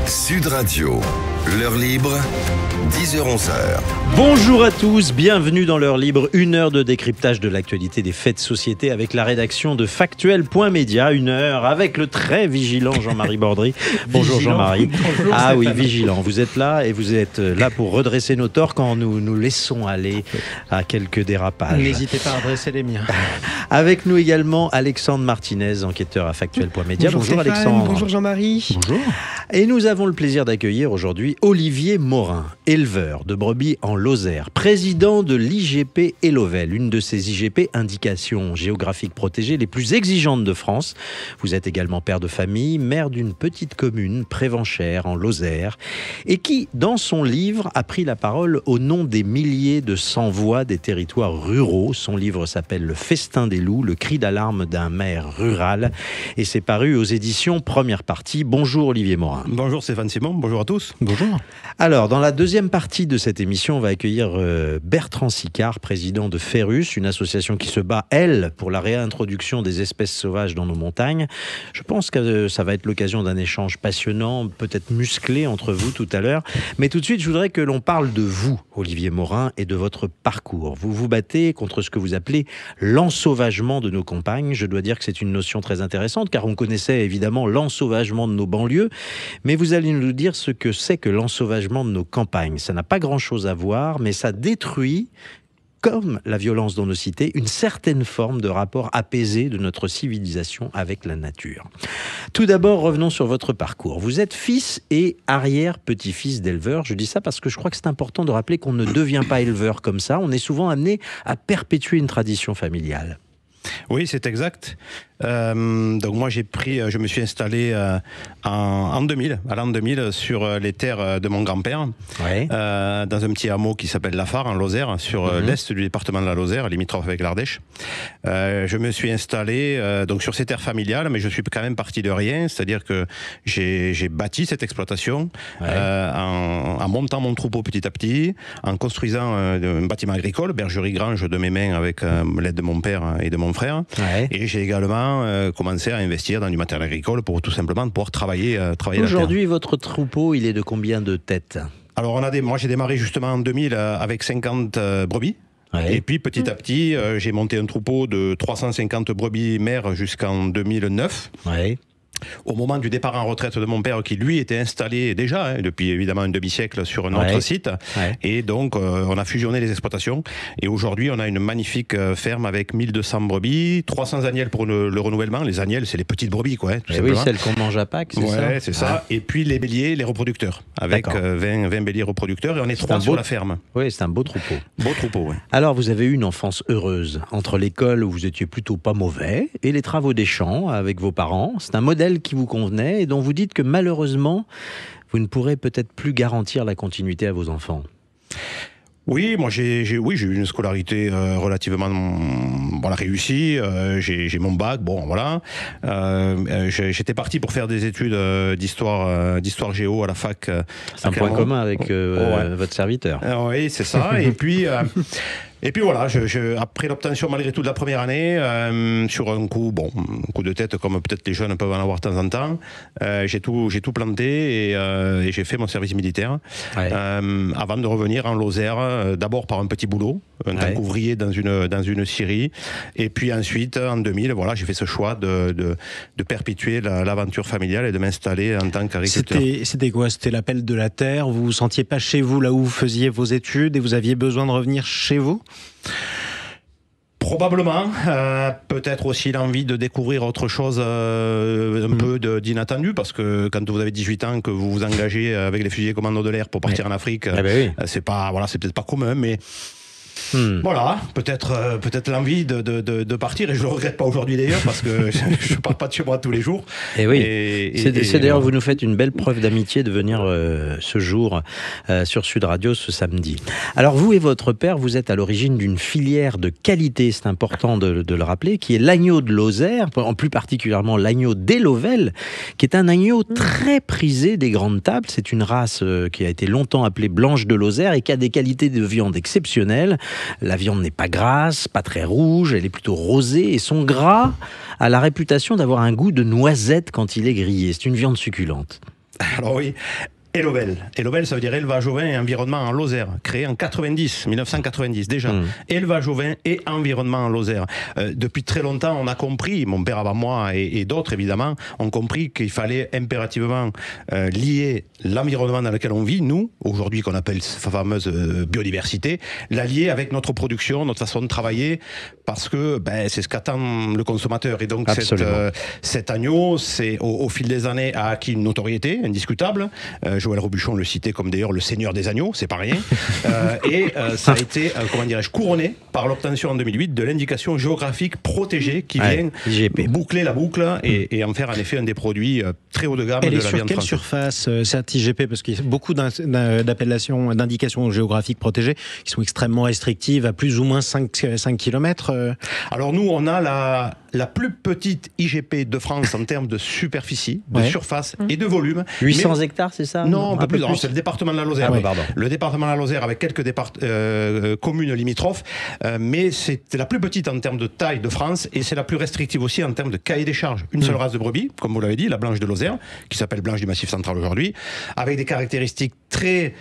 Sud Radio, l'heure libre, 10h-11h. Bonjour à tous, bienvenue dans l'heure libre, une heure de décryptage de l'actualité des faits de société avec la rédaction de Factuel.media, une heure avec le très vigilant Jean-Marie Bordry. Bonjour Jean-Marie. Bonjour ah Stéphane. Oui, vigilant, vous êtes là et vous êtes là pour redresser nos torts quand nous nous laissons aller à quelques dérapages. N'hésitez pas à adresser les miens. Avec nous également Alexandre Martinez, enquêteur à Factuel.media. Bonjour Stéphane, Alexandre. Bonjour Jean-Marie. Bonjour. Et nous avons le plaisir d'accueillir aujourd'hui Olivier Morin, éleveur de brebis en Lozère, président de l'IGP Elovel, une de ces IGP, indications géographiques protégées, les plus exigeantes de France. Vous êtes également père de famille, maire d'une petite commune, Prévenchères, en Lozère, et qui, dans son livre, a pris la parole au nom des milliers de sans-voix des territoires ruraux. Son livre s'appelle « Le festin des loups, le cri d'alarme d'un maire rural » et c'est paru aux éditions Première Partie. Bonjour Olivier Morin. Bonjour Stéphane Simon, bonjour à tous. Bonjour. Alors, dans la deuxième partie de cette émission, on va accueillir Bertrand Sicard, président de Ferus, une association qui se bat, elle, pour la réintroduction des espèces sauvages dans nos montagnes. Je pense que ça va être l'occasion d'un échange passionnant, peut-être musclé entre vous tout à l'heure. Mais tout de suite, je voudrais que l'on parle de vous, Olivier Morin, et de votre parcours. Vous vous battez contre ce que vous appelez l'ensauvagement de nos campagnes. Je dois dire que c'est une notion très intéressante, car on connaissait évidemment l'ensauvagement de nos banlieues. Mais vous allez nous dire ce que c'est que l'ensauvagement de nos campagnes. Ça n'a pas grand-chose à voir, mais ça détruit, comme la violence dans nos cités, une certaine forme de rapport apaisé de notre civilisation avec la nature. Tout d'abord, revenons sur votre parcours. Vous êtes fils et arrière-petit-fils d'éleveurs. Je dis ça parce que je crois que c'est important de rappeler qu'on ne devient pas éleveur comme ça. On est souvent amené à perpétuer une tradition familiale. Oui, c'est exact. Donc moi je me suis installé en 2000, à l'an 2000, sur les terres de mon grand-père, Ouais. dans un petit hameau qui s'appelle Lafare, en Lozère, sur l'est du département de la Lozère, limitrophe avec l'Ardèche. Je me suis installé donc sur ces terres familiales, mais je suis quand même parti de rien, c'est-à-dire que j'ai bâti cette exploitation, Ouais. en montant mon troupeau petit à petit, en construisant un bâtiment agricole, bergerie grange de mes mains avec l'aide de mon père et de mon frère. Ouais. Et j'ai également commencé à investir dans du matériel agricole pour tout simplement pouvoir travailler la terre. Aujourd'hui, votre troupeau, il est de combien de têtes ? Alors moi j'ai démarré justement en 2000 avec 50 brebis. Ouais. Et puis petit à petit, j'ai monté un troupeau de 350 brebis mères jusqu'en 2009. Ouais. Au moment du départ en retraite de mon père, qui lui était installé déjà, depuis évidemment un demi-siècle sur notre Ouais. site. Ouais. Et donc, on a fusionné les exploitations. Et aujourd'hui, on a une magnifique ferme avec 1200 brebis, 300 agnelles pour le renouvellement. Les agnelles, c'est les petites brebis, quoi, tout Et oui, simplement. celles qu'on mange à Pâques, c'est ça ? Ouais, c'est ça. Et puis les béliers, les reproducteurs. Avec D'accord. 20 béliers reproducteurs. Et on est C'est 3 un sur beau- la ferme. Oui, c'est un beau troupeau. Beau troupeau, ouais. Alors, vous avez eu une enfance heureuse entre l'école où vous étiez plutôt pas mauvais et les travaux des champs avec vos parents. C'est un modèle qui vous convenait et dont vous dites que malheureusement, vous ne pourrez peut-être plus garantir la continuité à vos enfants. Oui, moi j'ai eu une scolarité relativement réussie. J'ai mon bac, bon voilà. J'étais parti pour faire des études d'histoire géo à la fac. C'est un point commun avec Ouais. votre serviteur. Oui, c'est ça. Et puis voilà, après l'obtention malgré tout de la première année, sur un coup de tête comme peut-être les jeunes peuvent en avoir de temps en temps, j'ai tout planté et j'ai fait mon service militaire, Ouais. avant de revenir en Lozère, d'abord par un petit boulot, en tant Ouais. qu'ouvrier dans une scierie, et puis ensuite en 2000, voilà, j'ai fait ce choix de perpétuer l'aventure familiale et de m'installer en tant qu'agriculteur. C'était quoi? C'était l'appel de la terre? Vous vous sentiez pas chez vous là où vous faisiez vos études et vous aviez besoin de revenir chez vous? Probablement, peut-être aussi l'envie de découvrir autre chose un peu d'inattendu, parce que quand vous avez 18 ans, que vous vous engagez avec les fusiliers commando de l'air pour partir en Afrique, Ah ben oui. c'est peut-être pas commun, mais voilà, peut-être l'envie de partir, et je le regrette pas aujourd'hui d'ailleurs, parce que je pars pas de chez moi tous les jours. Et oui. Et C'est d'ailleurs, vous nous faites une belle preuve d'amitié de venir ce jour sur Sud Radio ce samedi. Alors vous et votre père, vous êtes à l'origine d'une filière de qualité, c'est important de le rappeler, qui est l'agneau de Lozère, en plus particulièrement l'agneau d'Elovel, qui est un agneau très prisé des grandes tables. C'est une race qui a été longtemps appelée blanche de Lozère et qui a des qualités de viande exceptionnelles. La viande n'est pas grasse, pas très rouge, elle est plutôt rosée et son gras a la réputation d'avoir un goût de noisette quand il est grillé. C'est une viande succulente. Alors oui. Elovel, ça veut dire élevage au vin et environnement en Lozère, créé en 1990 déjà. Élevage au vin et environnement en Lozère. Depuis très longtemps, on a compris, mon père avant moi et d'autres évidemment, ont compris qu'il fallait impérativement lier l'environnement dans lequel on vit, nous, aujourd'hui qu'on appelle cette fameuse biodiversité, la lier avec notre production, notre façon de travailler, parce que c'est ce qu'attend le consommateur. Et donc cet agneau, au fil des années, a acquis une notoriété indiscutable. Joël Robuchon le citait comme d'ailleurs le seigneur des agneaux, c'est pas rien. Ça a été, couronné par l'obtention en 2008 de l'indication géographique protégée qui vient boucler la boucle et en faire en effet un des produits très haut de gamme de la viande française. Et sur quelle surface cette IGP? Parce qu'il y a beaucoup d'appellations, d'indications géographiques protégées qui sont extrêmement restrictives à plus ou moins 5 km. Alors nous, on a la plus petite IGP de France en termes de superficie, de surface et de volume. 800 hectares, c'est ça? Non, un peu plus. C'est le département de la Lozère. Le département de la Lozère avec quelques communes limitrophes, mais c'est la plus petite en termes de taille de France et c'est la plus restrictive aussi en termes de cahier des charges. Une seule race de brebis, comme vous l'avez dit, la blanche de Lozère, qui s'appelle blanche du Massif central aujourd'hui, avec des caractéristiques très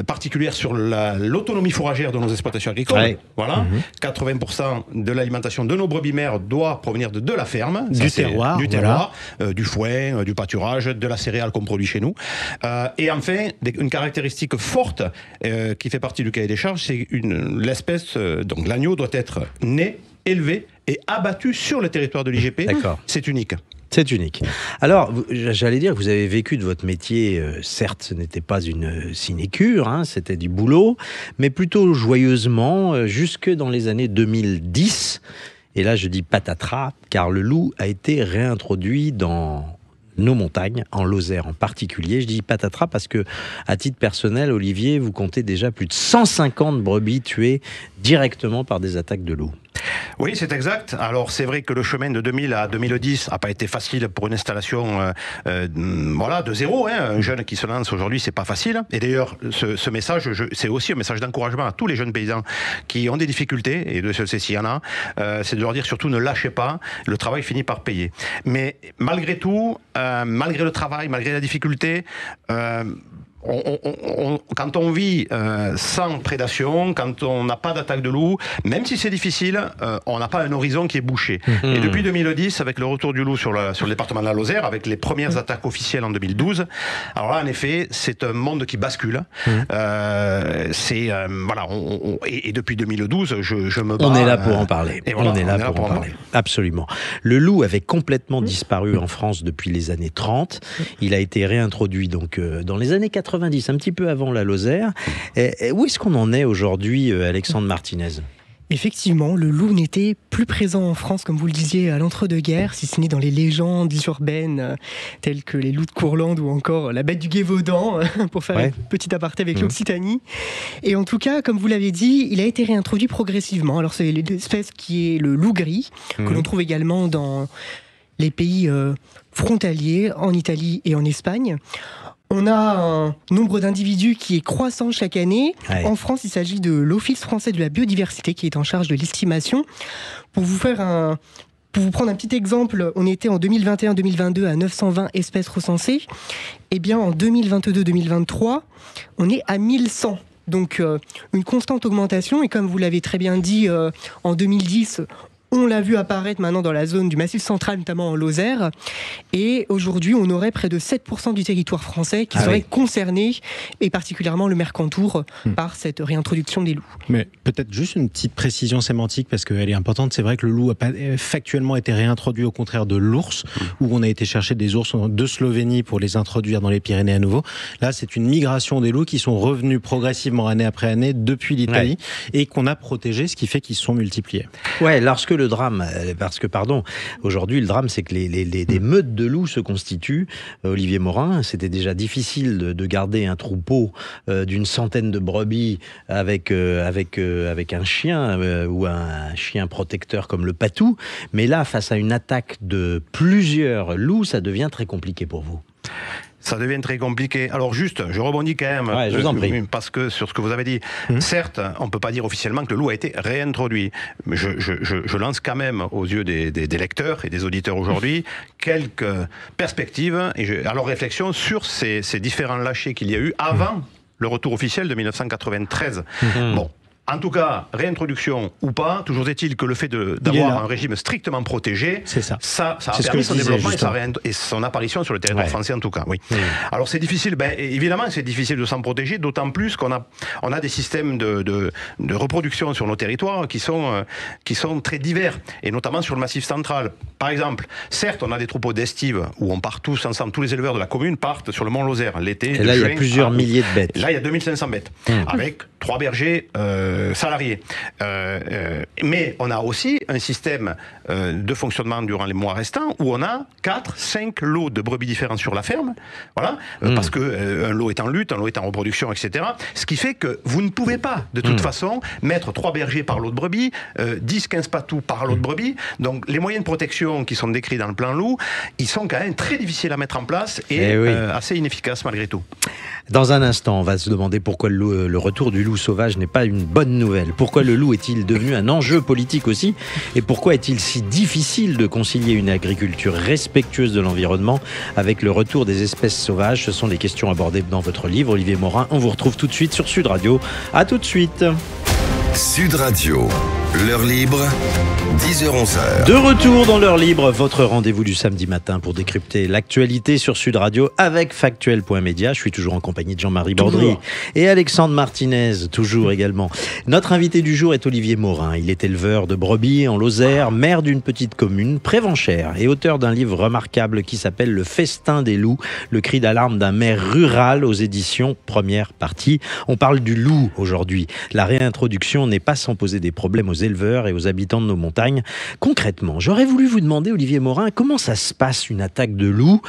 particulières sur l'autonomie fourragère de nos exploitations agricoles. Voilà, 80% de l'alimentation de nos brebis mères doit provenir de la ferme, du terroir, du foin, du pâturage, de la céréale qu'on produit chez nous. Et enfin, une caractéristique forte qui fait partie du cahier des charges, c'est l'espèce, donc l'agneau doit être né, élevé et abattu sur le territoire de l'IGP. C'est unique. C'est unique. Alors, j'allais dire que vous avez vécu de votre métier, certes, ce n'était pas une sinécure, c'était du boulot, mais plutôt joyeusement, jusque dans les années 2010. Et là, je dis patatras, car le loup a été réintroduit dans nos montagnes, en Lozère en particulier. Je dis patatras parce que, à titre personnel, Olivier, vous comptez déjà plus de 150 brebis tuées directement par des attaques de loups. Oui, c'est exact. Alors, c'est vrai que le chemin de 2000 à 2010 n'a pas été facile pour une installation de zéro. Un jeune qui se lance aujourd'hui, c'est pas facile. Et d'ailleurs, ce message, c'est aussi un message d'encouragement à tous les jeunes paysans qui ont des difficultés, et de ceux-ci, s'il y en a, c'est de leur dire surtout ne lâchez pas, le travail finit par payer. Mais malgré tout, malgré le travail, malgré la difficulté, quand on vit sans prédation, quand on n'a pas d'attaque de loup, même si c'est difficile, on n'a pas un horizon qui est bouché. Et depuis 2010, avec le retour du loup sur le département de la Lozère, avec les premières attaques officielles en 2012, alors là, en effet, c'est un monde qui bascule. Et depuis 2012, je me bats. On est là pour en parler. On est là pour en parler. Absolument. Le loup avait complètement disparu en France depuis les années 30. Il a été réintroduit donc dans les années 90, un petit peu avant la Lozère. Et où est-ce qu'on en est aujourd'hui, Alexandre Martinez ? Effectivement, le loup n'était plus présent en France, comme vous le disiez, à l'entre-deux-guerres, si ce n'est dans les légendes urbaines, telles que les loups de Courlande ou encore la bête du Gévaudan, pour faire un petit aparté avec l'Occitanie. Et en tout cas, comme vous l'avez dit, il a été réintroduit progressivement. Alors c'est l'espèce qui est le loup gris, que l'on trouve également dans les pays frontaliers, en Italie et en Espagne. On a un nombre d'individus qui est croissant chaque année. En France, il s'agit de l'Office français de la biodiversité qui est en charge de l'estimation. Pour vous prendre un petit exemple, on était en 2021-2022 à 920 espèces recensées. Eh bien, en 2022-2023, on est à 1100. Donc, une constante augmentation. Et comme vous l'avez très bien dit, en 2010... on l'a vu apparaître maintenant dans la zone du Massif central, notamment en Lozère. Et aujourd'hui, on aurait près de 7% du territoire français qui serait concerné, et particulièrement le Mercantour, par cette réintroduction des loups. Mais peut-être juste une petite précision sémantique, parce qu'elle est importante. C'est vrai que le loup a pas factuellement été réintroduit, au contraire de l'ours, où on a été chercher des ours de Slovénie pour les introduire dans les Pyrénées à nouveau. Là, c'est une migration des loups qui sont revenus progressivement année après année depuis l'Italie, et qu'on a protégé, ce qui fait qu'ils se sont multipliés. Ouais, lorsque le drame, parce que aujourd'hui le drame c'est que des meutes de loups se constituent. Olivier Morin, c'était déjà difficile de garder un troupeau d'une centaine de brebis avec un chien ou un chien protecteur comme le patou, mais là face à une attaque de plusieurs loups, ça devient très compliqué pour vous. Ça devient très compliqué. Alors juste, je rebondis quand même, je vous en prie. Parce que sur ce que vous avez dit, certes, on ne peut pas dire officiellement que le loup a été réintroduit. Mais je lance quand même aux yeux des lecteurs et des auditeurs aujourd'hui quelques perspectives à leur réflexion sur ces différents lâchers qu'il y a eu avant le retour officiel de 1993. Bon. En tout cas, réintroduction ou pas, toujours est-il que le fait d'avoir un régime strictement protégé, ça a permis son développement et son apparition sur le territoire français en tout cas. Oui. Alors c'est difficile, évidemment c'est difficile de s'en protéger, d'autant plus qu'on a des systèmes de reproduction sur nos territoires qui sont très divers, et notamment sur le Massif central. Par exemple, certes on a des troupeaux d'estive où on part tous ensemble, tous les éleveurs de la commune partent sur le Mont Lozère l'été. Et là il y a plusieurs milliers de bêtes. Là il y a 2500 bêtes, avec 3 bergers salariés. Mais on a aussi un système de fonctionnement durant les mois restants où on a 4-5 lots de brebis différents sur la ferme, voilà, parce que un lot est en lutte, un lot est en reproduction, etc. Ce qui fait que vous ne pouvez pas, de toute façon, mettre 3 bergers par lot de brebis, 10-15 patous par lot de brebis. Donc les moyens de protection qui sont décrits dans le plan loup, ils sont quand même très difficiles à mettre en place et assez inefficaces malgré tout. Dans un instant, on va se demander pourquoi le retour du loup sauvage n'est pas une bonne nouvelle. Pourquoi le loup est-il devenu un enjeu politique aussi? Et pourquoi est-il si difficile de concilier une agriculture respectueuse de l'environnement avec le retour des espèces sauvages? Ce sont des questions abordées dans votre livre, Olivier Morin. On vous retrouve tout de suite sur Sud Radio. À tout de suite. Sud Radio, l'heure libre, 10h-11h. De retour dans l'heure libre, votre rendez-vous du samedi matin pour décrypter l'actualité sur Sud Radio avec Factuel.media. Je suis toujours en compagnie de Jean-Marie Bordry et Alexandre Martinez, toujours également. Notre invité du jour est Olivier Morin. Il est éleveur de brebis en Lozère, maire d'une petite commune, Prévenchères, et auteur d'un livre remarquable qui s'appelle Le Festin des loups, le cri d'alarme d'un maire rural aux éditions Première Partie. On parle du loup aujourd'hui. La réintroduction n'est pas sans poser des problèmes aux éleveurs et aux habitants de nos montagnes. Concrètement, j'aurais voulu vous demander, Olivier Morin, comment ça se passe une attaque de loup?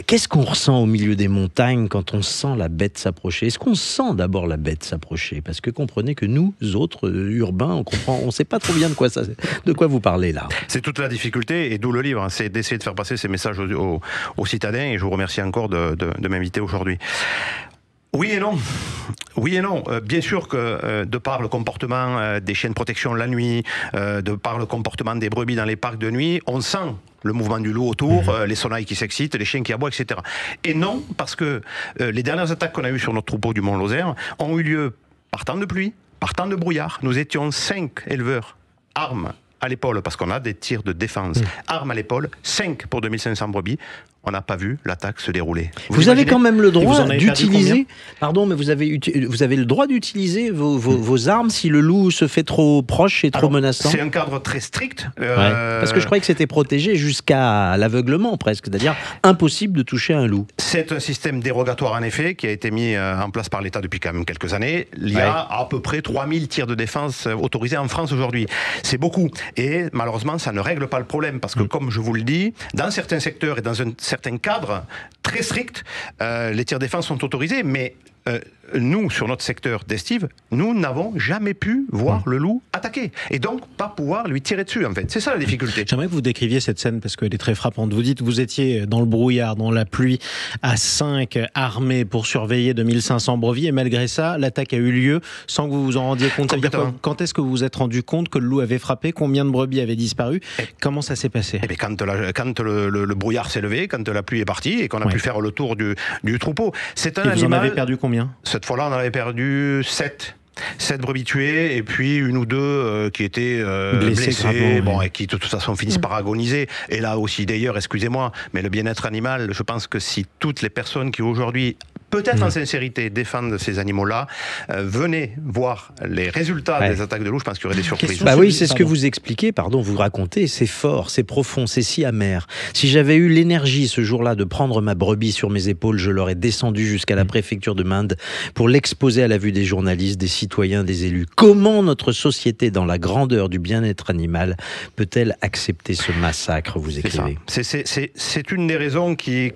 Qu'est-ce qu'on ressent au milieu des montagnes quand on sent la bête s'approcher? Est-ce qu'on sent d'abord la bête s'approcher? Parce que comprenez que nous autres urbains, on ne sait pas trop bien de quoi vous parlez là. C'est toute la difficulté et d'où le livre, c'est d'essayer de faire passer ces messages aux citadins, et je vous remercie encore de m'inviter aujourd'hui. Oui et non. Oui et non. Bien sûr que de par le comportement des chiens de protection la nuit, de par le comportement des brebis dans les parcs de nuit, on sent le mouvement du loup autour, les sonnailles qui s'excitent, les chiens qui aboient, etc. Et non, parce que les dernières attaques qu'on a eues sur notre troupeau du Mont Lozère ont eu lieu par temps de pluie, par temps de brouillard. Nous étions 5 éleveurs, armes à l'épaule, parce qu'on a des tirs de défense, armes à l'épaule, 5 pour 2500 brebis. On n'a pas vu l'attaque se dérouler. Vous avez quand même le droit d'utiliser. Pardon, mais vous avez le droit d'utiliser vos armes si le loup se fait trop proche et trop menaçant. C'est un cadre très strict. Parce que je croyais que c'était protégé jusqu'à l'aveuglement presque, c'est-à-dire impossible de toucher un loup. C'est un système dérogatoire en effet qui a été mis en place par l'État depuis quand même quelques années. Il y a à peu près 3000 tirs de défense autorisés en France aujourd'hui. C'est beaucoup. Et malheureusement, ça ne règle pas le problème parce que comme je vous le dis, dans certains secteurs et dans certains cadres très stricts, les tirs de défense sont autorisés, mais nous, sur notre secteur d'estive, nous n'avons jamais pu voir le loup attaquer. Et donc, pas pouvoir lui tirer dessus, en fait. C'est ça la difficulté. J'aimerais que vous décriviez cette scène parce qu'elle est très frappante. Vous dites que vous étiez dans le brouillard, dans la pluie, à 5 armés pour surveiller 2500 brebis. Et malgré ça, l'attaque a eu lieu sans que vous vous en rendiez compte. Quand est-ce que vous vous êtes rendu compte que le loup avait frappé? Combien de brebis avaient disparu? Comment ça s'est passé? Quand le brouillard s'est levé, quand la pluie est partie et qu'on a pu faire le tour du troupeau. C'est un animal... Vous en avez perdu combien? Cette fois-là, on en avait perdu 7 brebis tuées et puis 1 ou 2 qui étaient blessées, et qui de toute façon finissent par agoniser. Et là aussi d'ailleurs, excusez-moi, mais le bien-être animal, je pense que si toutes les personnes qui aujourd'hui, peut-être en sincérité, défendent ces animaux-là, venaient voir les résultats des attaques de loup, je pense qu'il y aurait des surprises. Oui, c'est ce que vous expliquez, vous racontez, c'est fort, c'est profond, c'est si amer. Si j'avais eu l'énergie ce jour-là de prendre ma brebis sur mes épaules, je l'aurais descendue jusqu'à la préfecture de Mende pour l'exposer à la vue des journalistes, des citoyens, des élus. Comment notre société, dans la grandeur du bien-être animal, peut-elle accepter ce massacre, vous écrivez? C'est une des raisons qui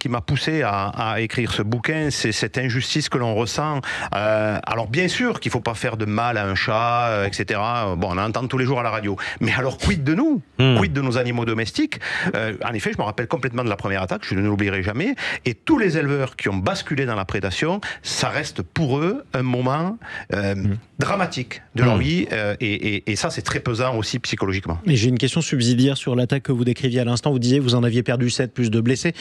m'a poussé à écrire ce bouquin. c'est cette injustice que l'on ressent. Alors bien sûr qu'il ne faut pas faire de mal à un chat, etc. Bon, on en entend tous les jours à la radio. Mais alors quid de nous? Quid de nos animaux domestiques? En effet, je me rappelle complètement de la première attaque, je ne l'oublierai jamais. Et tous les éleveurs qui ont basculé dans la prédation, ça reste pour eux un moment dramatique de leur vie. Et ça, c'est très pesant aussi psychologiquement. Mais j'ai une question subsidiaire sur l'attaque que vous décriviez à l'instant. Vous disiez que vous en aviez perdu 7 plus de blessés.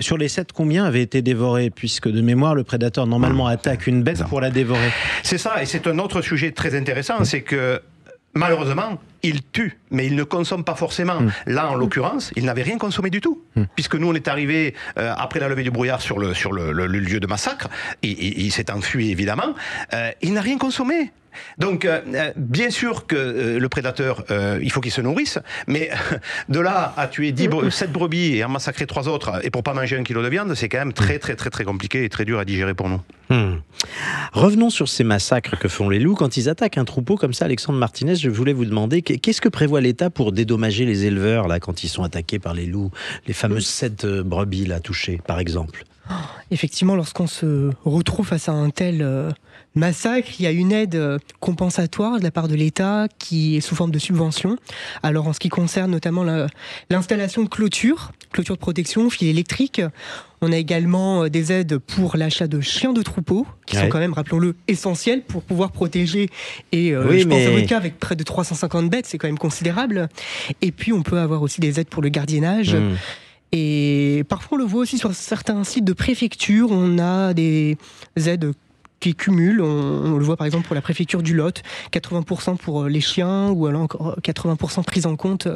Sur les 7, combien avaient été dévorés? Puisque de mémoire, le prédateur normalement attaque une bête pour la dévorer. C'est ça, et c'est un autre sujet très intéressant, c'est que malheureusement, il tue, mais il ne consomme pas forcément. Là, en l'occurrence, il n'avait rien consommé du tout. Puisque nous, on est arrivé après la levée du brouillard sur le lieu de massacre, et il s'est enfui évidemment. Il n'a rien consommé. Donc, bien sûr que le prédateur, il faut qu'il se nourrisse, mais de là à tuer 7 brebis et en massacrer 3 autres, et pour pas manger 1 kilo de viande, c'est quand même très compliqué et très dur à digérer pour nous. Revenons sur ces massacres que font les loups. Quand ils attaquent un troupeau comme ça, Alexandre Martinez, je voulais vous demander, qu'est-ce que prévoit l'État pour dédommager les éleveurs là, quand ils sont attaqués par les loups? Les fameuses 7 brebis là, touchées, par exemple. Effectivement, lorsqu'on se retrouve face à un tel massacre, il y a une aide compensatoire de la part de l'État qui est sous forme de subvention. Alors en ce qui concerne notamment l'installation de clôtures de protection, fils électriques, on a également des aides pour l'achat de chiens de troupeau, qui sont quand même, rappelons-le, essentiels pour pouvoir protéger. Et je pense à votre cas, avec près de 350 bêtes, c'est quand même considérable. Et puis on peut avoir aussi des aides pour le gardiennage. Et parfois on le voit aussi sur certains sites de préfecture, on a des aides qui cumulent, on le voit par exemple pour la préfecture du Lot, 80% pour les chiens, ou alors encore 80% pris en compte.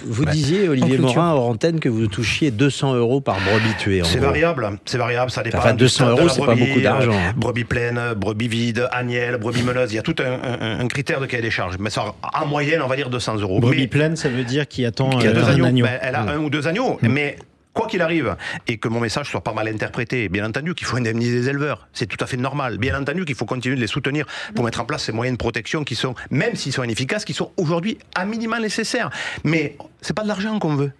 Vous disiez, Olivier Morin, hors antenne, que vous touchiez 200 € par brebis tuée. C'est variable, ça dépend. Enfin, 200 €, c'est pas beaucoup d'argent. Brebis pleine, brebis vide, agnelle, brebis meuleuse, il y a tout un critère de cahier des charges. Mais ça, en moyenne, on va dire 200 €. Brebis pleine, ça veut dire qu'il attend un agneau. Elle a 1 ou 2 agneaux, mais quoi qu'il arrive, et que mon message soit pas mal interprété, bien entendu qu'il faut indemniser les éleveurs, c'est tout à fait normal. Bien entendu qu'il faut continuer de les soutenir pour mettre en place ces moyens de protection qui sont, même s'ils sont inefficaces, qui sont aujourd'hui à minima nécessaires. Mais c'est pas de l'argent qu'on veut.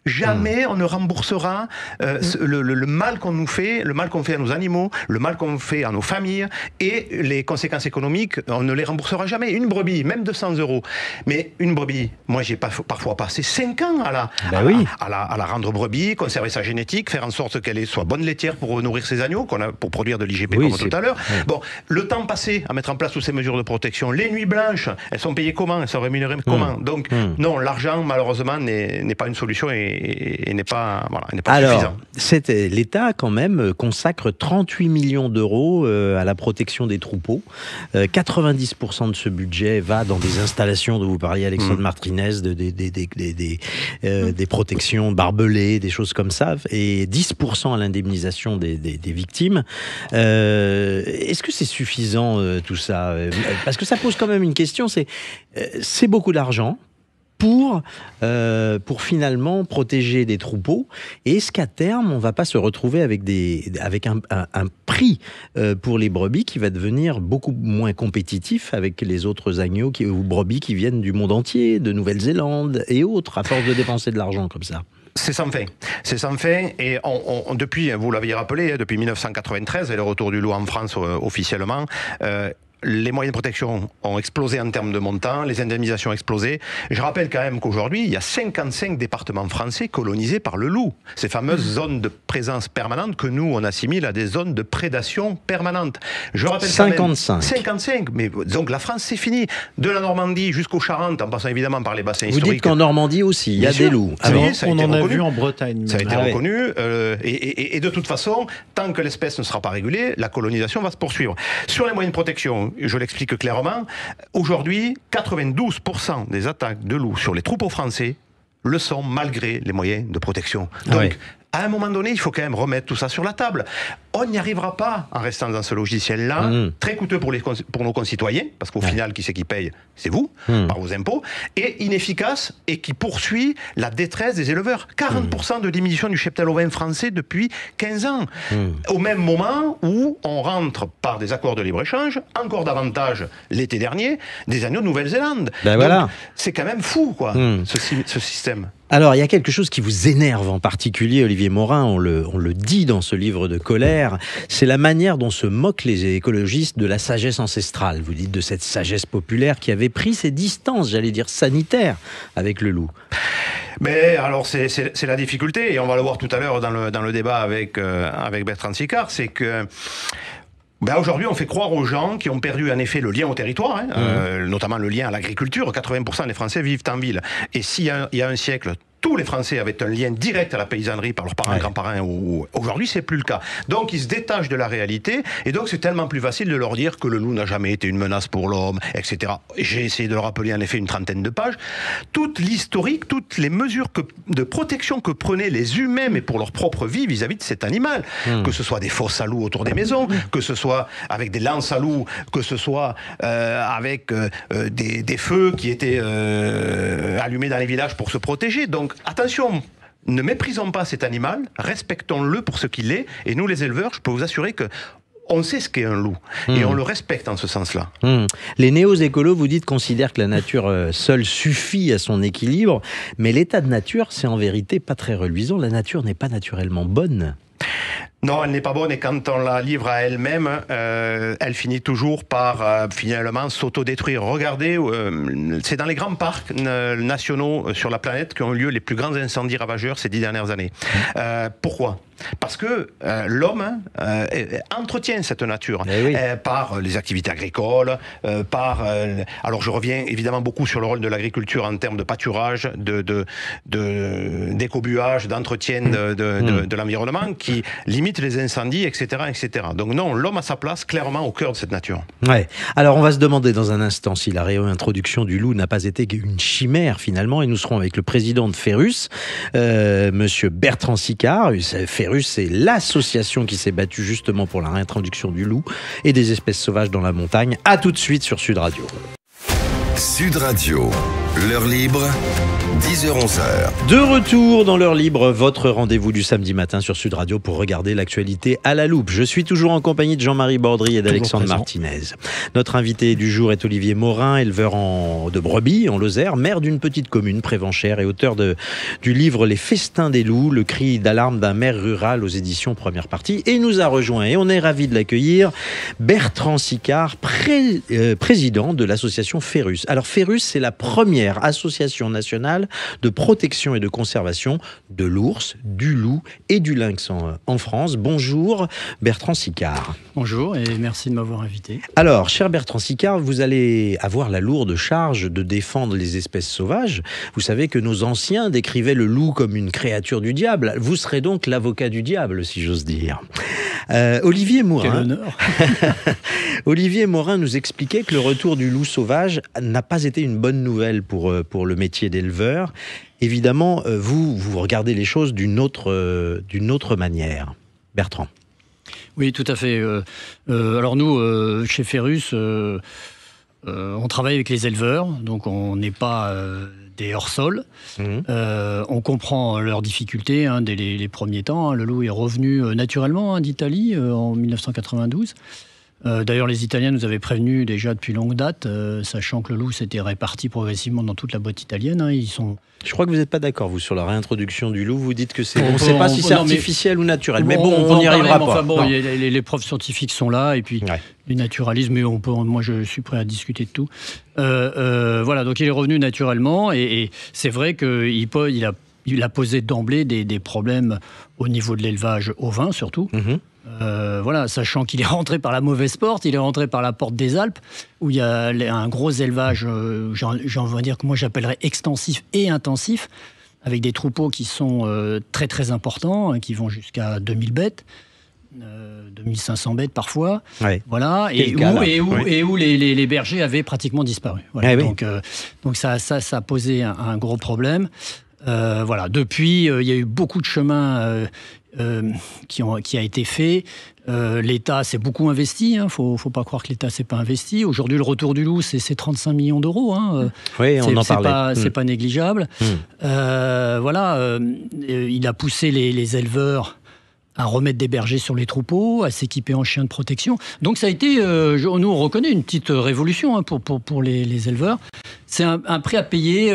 Jamais on ne remboursera le mal qu'on nous fait, le mal qu'on fait à nos animaux, le mal qu'on fait à nos familles, et les conséquences économiques, on ne les remboursera jamais. Une brebis, même 200 €. Mais une brebis, moi j'ai parfois passé 5 ans à la rendre brebis, conserver sa génétique, faire en sorte qu'elle soit bonne laitière pour nourrir ses agneaux, pour produire de l'IGP comme tout à l'heure. Bon, le temps passé à mettre en place toutes ces mesures de protection, les nuits blanches, elles sont payées comment? Elles sont rémunérées comment? Donc non, l'argent malheureusement n'est pas une solution et n'est pas suffisant. L'État, quand même, consacre 38 millions d'euros à la protection des troupeaux. 90% de ce budget va dans des installations dont vous parliez, Alexandre Martinez, des protections barbelées, des choses comme ça, et 10% à l'indemnisation des victimes. Est-ce que c'est suffisant, tout ça? Parce que ça pose quand même une question, c'est beaucoup d'argent pour finalement protéger des troupeaux. Et est-ce qu'à terme, on ne va pas se retrouver avec un prix pour les brebis qui va devenir beaucoup moins compétitif avec les autres agneaux ou brebis qui viennent du monde entier, de Nouvelle-Zélande et autres, à force de dépenser de l'argent comme ça? C'est sans fin. Et depuis, vous l'aviez rappelé, depuis 1993 et le retour du loup en France officiellement, les moyens de protection ont explosé en termes de montant, les indemnisations ont explosé. Je rappelle quand même qu'aujourd'hui, il y a 55 départements français colonisés par le loup. Ces fameuses zones de présence permanente que nous, on assimile à des zones de prédation permanente. Je rappelle 55. 55, mais donc la France, c'est fini. De la Normandie jusqu'aux Charentes, en passant évidemment par les bassins historiques. Vous dites qu'en Normandie aussi, il y a des loups. On en a vu en Bretagne. Ça a été reconnu. Et de toute façon, tant que l'espèce ne sera pas régulée, la colonisation va se poursuivre. Sur les moyens de protection, je l'explique clairement, aujourd'hui, 92% des attaques de loups sur les troupeaux français le sont malgré les moyens de protection. Donc, à un moment donné, il faut quand même remettre tout ça sur la table. On n'y arrivera pas en restant dans ce logiciel-là, très coûteux pour nos concitoyens, parce qu'au final, qui c'est qui paye? C'est vous, par vos impôts, et inefficace, et qui poursuit la détresse des éleveurs. 40% de diminution du cheptel ovin français depuis 15 ans. Au même moment où on rentre par des accords de libre-échange, encore davantage l'été dernier, des agneaux de Nouvelle-Zélande. Voilà. C'est quand même fou, quoi, ce système. Alors, il y a quelque chose qui vous énerve en particulier, Olivier Morin, on le dit dans ce livre de colère, c'est la manière dont se moquent les écologistes de la sagesse ancestrale. Vous dites de cette sagesse populaire qui avait pris ses distances, j'allais dire sanitaires, avec le loup. Mais alors, c'est la difficulté, et on va le voir tout à l'heure dans le débat avec Bertrand Sicard, c'est que aujourd'hui, on fait croire aux gens qui ont perdu en effet le lien au territoire, notamment le lien à l'agriculture. 80% des Français vivent en ville. Et s'il y a un siècle, tous les Français avaient un lien direct à la paysannerie par leurs parents, grands-parents. Aujourd'hui, c'est plus le cas. Donc, ils se détachent de la réalité. Et donc, c'est tellement plus facile de leur dire que le loup n'a jamais été une menace pour l'homme, etc. J'ai essayé de leur rappeler en effet une 30aine de pages. Toute l'historique, toutes les mesures de protection que prenaient les humains, mais pour leur propre vie vis-à-vis de cet animal. Que ce soit des fosses à loups autour des maisons, que ce soit avec des lances à loups, que ce soit avec des feux qui étaient allumés dans les villages pour se protéger. Donc, attention, ne méprisons pas cet animal, respectons-le pour ce qu'il est, et nous les éleveurs, je peux vous assurer que on sait ce qu'est un loup, et on le respecte en ce sens-là. Les néo-écolos, vous dites, considèrent que la nature seule suffit à son équilibre, mais l'état de nature, c'est en vérité pas très reluisant. La nature n'est pas naturellement bonne. Non, elle n'est pas bonne, et quand on la livre à elle-même, elle finit toujours par finalement s'autodétruire. Regardez, c'est dans les grands parcs nationaux sur la planète qu'ont eu lieu les plus grands incendies ravageurs ces 10 dernières années. Pourquoi ? Parce que l'homme entretient cette nature par les activités agricoles, alors je reviens évidemment beaucoup sur le rôle de l'agriculture en termes de pâturage, d'écobuage, d'entretien de l'environnement qui limite les incendies, etc., etc. Donc non, l'homme a sa place clairement au cœur de cette nature. Ouais. Alors on va se demander dans un instant si la réintroduction du loup n'a pas été une chimère finalement, et nous serons avec le président de Ferrus, monsieur Bertrand Sicard. Ferrus, c'est l'association qui s'est battue justement pour la réintroduction du loup et des espèces sauvages dans la montagne. À tout de suite sur Sud Radio. Sud Radio, l'heure libre, 10h-11h. De retour dans l'heure libre, votre rendez-vous du samedi matin sur Sud Radio pour regarder l'actualité à la loupe. Je suis toujours en compagnie de Jean-Marie Bordry et d'Alexandre Martinez. Notre invité du jour est Olivier Morin, éleveur de brebis en Lozère, maire d'une petite commune, Prévenchères, et auteur du livre Les Festins des loups, le cri d'alarme d'un maire rural aux éditions Première Partie. Et il nous a rejoint, et on est ravis de l'accueillir, Bertrand Sicard, président de l'association Ferrus. Alors Ferrus, c'est la première association nationale de protection et de conservation de l'ours, du loup et du lynx en France. Bonjour Bertrand Sicard. Bonjour et merci de m'avoir invité. Alors, cher Bertrand Sicard, vous allez avoir la lourde charge de défendre les espèces sauvages. Vous savez que nos anciens décrivaient le loup comme une créature du diable. Vous serez donc l'avocat du diable, si j'ose dire. Olivier Morin. Quel honneur. Olivier Morin nous expliquait que le retour du loup sauvage n'a pas été une bonne nouvelle pour le métier d'éleveur. Évidemment, vous regardez les choses d'une autre manière. Bertrand. Oui, tout à fait. Alors nous, chez Ferrus, on travaille avec les éleveurs, donc on n'est pas des hors-sols. On comprend leurs difficultés dès les premiers temps. Le loup est revenu naturellement d'Italie en 1992. D'ailleurs, les Italiens nous avaient prévenus déjà depuis longue date, sachant que le loup s'était réparti progressivement dans toute la botte italienne. Je crois que vous n'êtes pas d'accord, vous, sur la réintroduction du loup. Vous dites que on ne sait pas si c'est artificiel ou naturel. Mais bon, on n'y arrivera pas. Enfin bon, les preuves scientifiques sont là, et puis les naturalistes, mais moi je suis prêt à discuter de tout. Voilà, donc il est revenu naturellement, et c'est vrai qu'il a posé d'emblée des problèmes au niveau de l'élevage ovin, surtout. Voilà, sachant qu'il est rentré par la mauvaise porte, il est rentré par la porte des Alpes, où il y a un gros élevage, j'ai envie de dire que moi j'appellerais extensif et intensif, avec des troupeaux qui sont très très importants, qui vont jusqu'à 2000 bêtes, 2500 bêtes parfois, voilà, et où les bergers avaient pratiquement disparu. Voilà. Donc ça a posé un gros problème. Voilà. Depuis, il y a eu beaucoup de chemin qui a été fait. L'État s'est beaucoup investi. Faut pas croire que l'État s'est pas investi. Aujourd'hui, le retour du loup, c'est 35 millions d'euros. Oui, on en parlait. C'est pas négligeable. Voilà. Il a poussé les éleveurs remettre des bergers sur les troupeaux, à s'équiper en chiens de protection. Donc ça a été, nous on reconnaît une petite révolution pour les éleveurs. C'est un prix à payer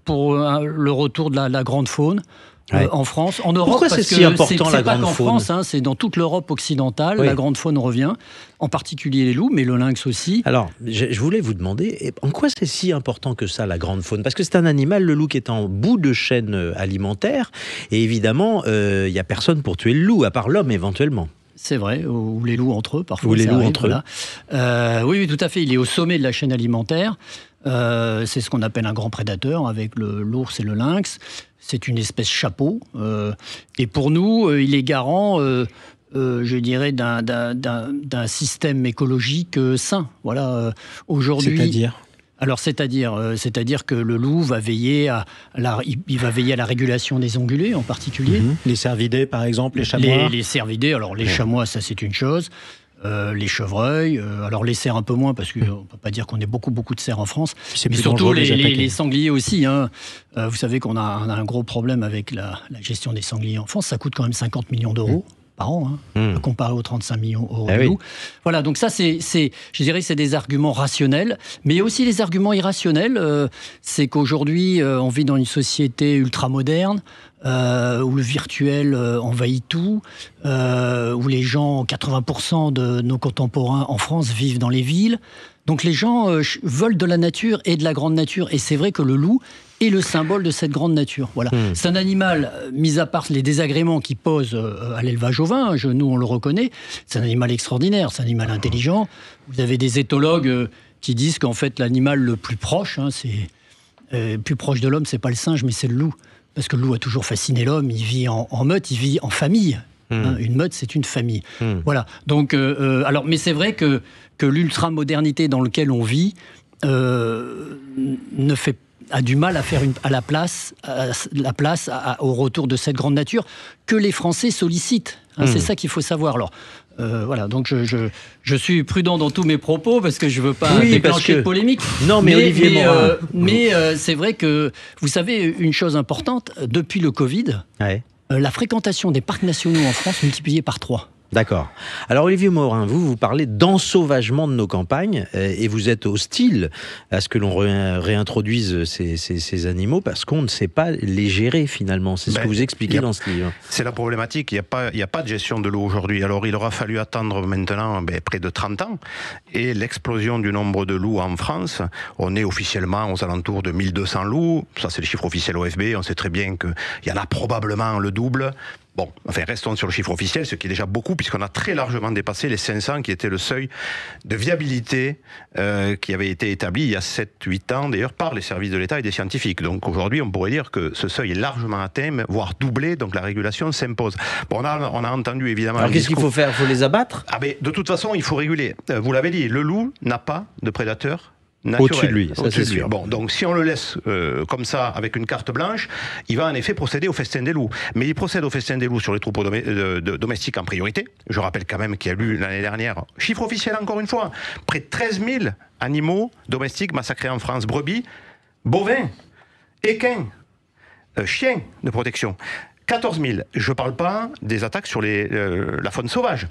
pour le retour de la grande faune. En France, en Europe. Pourquoi c'est si important la grande faune ? C'est pas qu'en France, c'est dans toute l'Europe occidentale, la grande faune revient, en particulier les loups, mais le lynx aussi. Alors, je voulais vous demander, en quoi c'est si important que ça, la grande faune ? Parce que c'est un animal, le loup, qui est en bout de chaîne alimentaire, et évidemment, il n'y a personne pour tuer le loup, à part l'homme éventuellement. C'est vrai, ou les loups entre eux, parfois. Ou les loups entre eux. Oui, tout à fait, il est au sommet de la chaîne alimentaire. C'est ce qu'on appelle un grand prédateur, avec l'ours et le lynx. C'est une espèce chapeau. Et pour nous, il est garant, je dirais, d'un système écologique sain. Voilà, aujourd'hui. C'est-à-dire ? Alors, c'est-à-dire que le loup va veiller à la régulation des ongulés, en particulier. Les cervidés, par exemple, les chamois. Les cervidés, alors les chamois, ça c'est une chose. Les chevreuils, alors les cerfs un peu moins, parce qu'on ne peut pas dire qu'on ait beaucoup de cerfs en France, mais surtout les sangliers aussi. Vous savez qu'on a un gros problème avec la gestion des sangliers en France, ça coûte quand même 50 millions d'euros par an, comparé aux 35 millions d'euros de loups. Voilà, donc ça, je dirais que c'est des arguments rationnels, mais il y a aussi les arguments irrationnels. C'est qu'aujourd'hui, on vit dans une société ultra-moderne, où le virtuel envahit tout, où les gens, 80% de nos contemporains en France vivent dans les villes. Donc les gens veulent de la nature et de la grande nature. Et c'est vrai que le loup est le symbole de cette grande nature. Voilà. C'est un animal, mis à part les désagréments qu'il pose à l'élevage ovin, nous on le reconnaît, c'est un animal extraordinaire, c'est un animal intelligent. Vous avez des éthologues qui disent qu'en fait l'animal le plus proche, plus proche de l'homme, c'est pas le singe, mais c'est le loup. Parce que le loup a toujours fasciné l'homme, il vit en meute, il vit en famille. Une meute, c'est une famille. Voilà. Donc, mais c'est vrai que l'ultramodernité dans laquelle on vit a du mal à faire la place au retour de cette grande nature que les Français sollicitent. C'est ça qu'il faut savoir. Alors, voilà, donc je suis prudent dans tous mes propos parce que je ne veux pas déclencher de polémique. Non, mais Olivier Morin. Mais c'est vrai que, vous savez, une chose importante, depuis le Covid, la fréquentation des parcs nationaux en France multipliée par 3. D'accord. Alors Olivier Morin, vous parlez d'ensauvagement de nos campagnes et vous êtes hostile à ce que l'on réintroduise ces animaux parce qu'on ne sait pas les gérer finalement. C'est ce que vous expliquez dans ce livre. C'est la problématique. Il n'y a pas de gestion de l'eau aujourd'hui. Alors il aura fallu attendre maintenant près de 30 ans et l'explosion du nombre de loups en France. On est officiellement aux alentours de 1200 loups. Ça c'est le chiffre officiel OFB. On sait très bien qu'il y en a probablement le double. Bon, restons sur le chiffre officiel, ce qui est déjà beaucoup, puisqu'on a très largement dépassé les 500, qui était le seuil de viabilité qui avait été établi il y a 7-8 ans, d'ailleurs, par les services de l'État et des scientifiques. Donc aujourd'hui, on pourrait dire que ce seuil est largement atteint, voire doublé, donc la régulation s'impose. Bon, on a entendu évidemment... Alors qu'est-ce qu'il faut faire ? Il faut les abattre ? De toute façon, il faut réguler. Vous l'avez dit, le loup n'a pas de prédateur naturel. Au-dessus de lui, ça c'est sûr. Bon, donc si on le laisse comme ça, avec une carte blanche, il va en effet procéder au festin des loups. Mais il procède au festin des loups sur les troupeaux domestiques en priorité. Je rappelle quand même qu'il y a eu l'année dernière, chiffre officiel encore une fois, près de 13 000 animaux domestiques massacrés en France. Brebis, bovins, équins, chiens de protection. 14 000. Je ne parle pas des attaques sur la faune sauvage.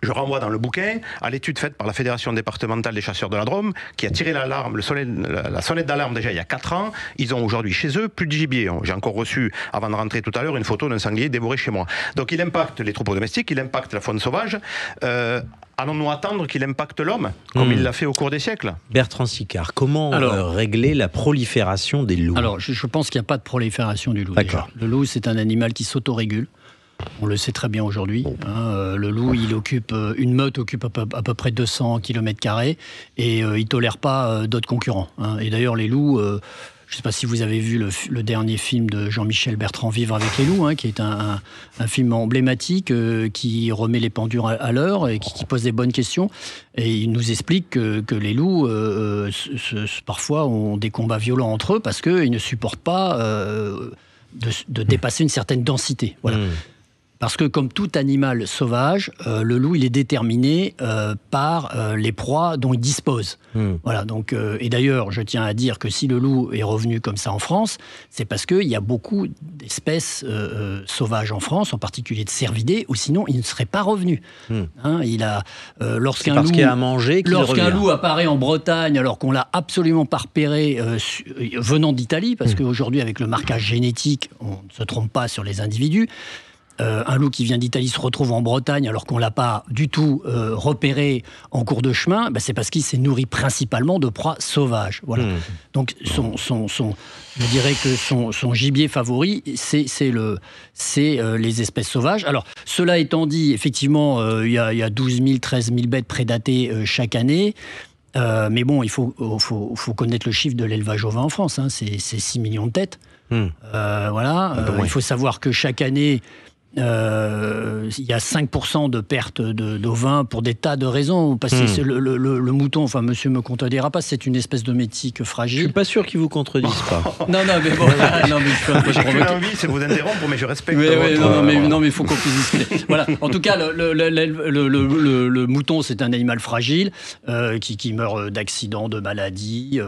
Je renvoie dans le bouquin à l'étude faite par la Fédération départementale des chasseurs de la Drôme, qui a tiré l'alarme, la sonnette d'alarme déjà il y a 4 ans. Ils ont aujourd'hui chez eux plus de gibier. J'ai encore reçu, avant de rentrer tout à l'heure, une photo d'un sanglier dévoré chez moi. Donc il impacte les troupeaux domestiques, il impacte la faune sauvage. Allons-nous attendre qu'il impacte l'homme, comme il l'a fait au cours des siècles ? Bertrand Sicard, comment régler la prolifération des loups ? Alors, je pense qu'il n'y a pas de prolifération du loup. Déjà. Le loup, c'est un animal qui s'autorégule. On le sait très bien aujourd'hui. Le loup, une meute occupe à peu près 200 km² et il ne tolère pas d'autres concurrents. Et d'ailleurs, les loups, je ne sais pas si vous avez vu le dernier film de Jean-Michel Bertrand, Vivre avec les loups, qui est un film emblématique qui remet les pendules à l'heure et qui pose des bonnes questions. Et il nous explique que les loups, parfois, ont des combats violents entre eux parce qu'ils ne supportent pas de dépasser une certaine densité. Voilà. Parce que comme tout animal sauvage, le loup, il est déterminé par les proies dont il dispose. Voilà, donc, et d'ailleurs, je tiens à dire que si le loup est revenu comme ça en France, c'est parce qu'il y a beaucoup d'espèces sauvages en France, en particulier de cervidés, ou sinon il ne serait pas revenu. Il a, lorsqu'un loup apparaît en Bretagne, alors qu'on l'a absolument pas repéré venant d'Italie, parce qu'aujourd'hui, avec le marquage génétique, on ne se trompe pas sur les individus. Un loup qui vient d'Italie se retrouve en Bretagne alors qu'on ne l'a pas du tout repéré en cours de chemin, c'est parce qu'il s'est nourri principalement de proies sauvages. Voilà. Donc je dirais que son gibier favori, c'est les espèces sauvages. Alors, cela étant dit, effectivement, il y a 12 000, 13 000 bêtes prédatées chaque année. Mais bon, il faut connaître le chiffre de l'élevage ovin en France. C'est 6 millions de têtes. Voilà. Il faut savoir que chaque année, il y a 5% de perte d'ovins pour des tas de raisons. Parce que le mouton, enfin, monsieur me contredira pas, c'est une espèce domestique fragile. Je suis pas sûr qu'il vous contredise pas. Non, mais bon, non, mais je peux un peu j'ai qu'une envie, c'est vous interrompre, mais je respecte. Non, mais il faut qu'on puisse discuter. Voilà. En tout cas, le mouton, c'est un animal fragile qui meurt d'accidents, de maladies.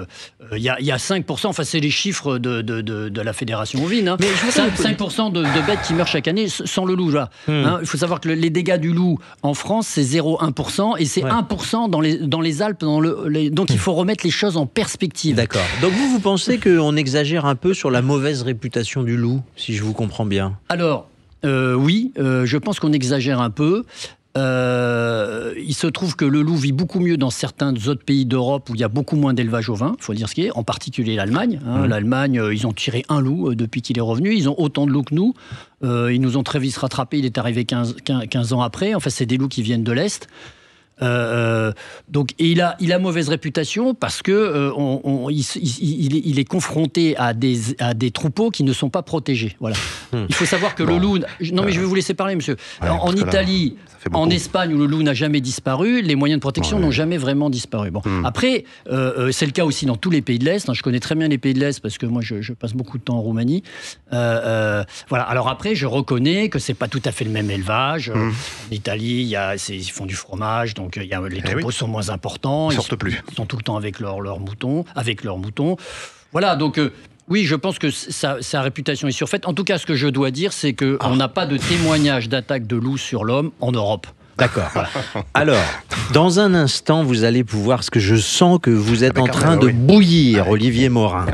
Il y a 5%, enfin, c'est les chiffres de la Fédération ovine. 5% de bêtes qui meurent chaque année sans le loup. Il faut savoir que les dégâts du loup en France, c'est 0,1% et c'est 1% dans les Alpes. Donc il faut remettre les choses en perspective. D'accord. Donc vous pensez qu'on exagère un peu sur la mauvaise réputation du loup, si je vous comprends bien? Alors, oui, je pense qu'on exagère un peu. Il se trouve que le loup vit beaucoup mieux dans certains autres pays d'Europe où il y a beaucoup moins d'élevage ovin, il faut dire ce qui est, en particulier l'Allemagne. L'Allemagne, ils ont tiré un loup depuis qu'il est revenu, ils ont autant de loups que nous. Ils nous ont très vite rattrapés, il est arrivé 15 ans après. Enfin, c'est des loups qui viennent de l'Est. Donc, et il a mauvaise réputation parce que il est confronté à des troupeaux qui ne sont pas protégés. Voilà. Il faut savoir que le loup. Non, mais je vais vous laisser parler, monsieur. En Italie, en Espagne, où le loup n'a jamais disparu, les moyens de protection n'ont jamais vraiment disparu. Bon. Après, c'est le cas aussi dans tous les pays de l'Est. Je connais très bien les pays de l'Est parce que moi, je passe beaucoup de temps en Roumanie. Voilà. Alors après, je reconnais que c'est pas tout à fait le même élevage. En Italie, ils font du fromage, donc les troupeaux sont moins importants. Ils sont tout le temps avec leurs moutons. Voilà, donc oui, je pense que sa réputation est surfaite. En tout cas, ce que je dois dire, c'est qu'on n'a pas de témoignage d'attaque de loup sur l'homme en Europe. D'accord. Voilà. Alors, dans un instant, vous allez pouvoir, parce que je sens que vous êtes en train de bouillir, Olivier Morin.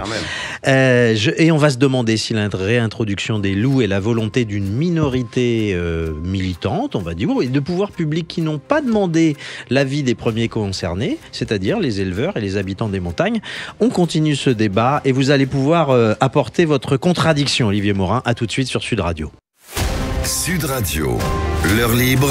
Et on va se demander si la réintroduction des loups est la volonté d'une minorité militante, on va dire, et de pouvoirs publics qui n'ont pas demandé l'avis des premiers concernés, c'est-à-dire les éleveurs et les habitants des montagnes. On continue ce débat et vous allez pouvoir apporter votre contradiction, Olivier Morin. À tout de suite sur Sud Radio. Sud Radio, l'heure libre,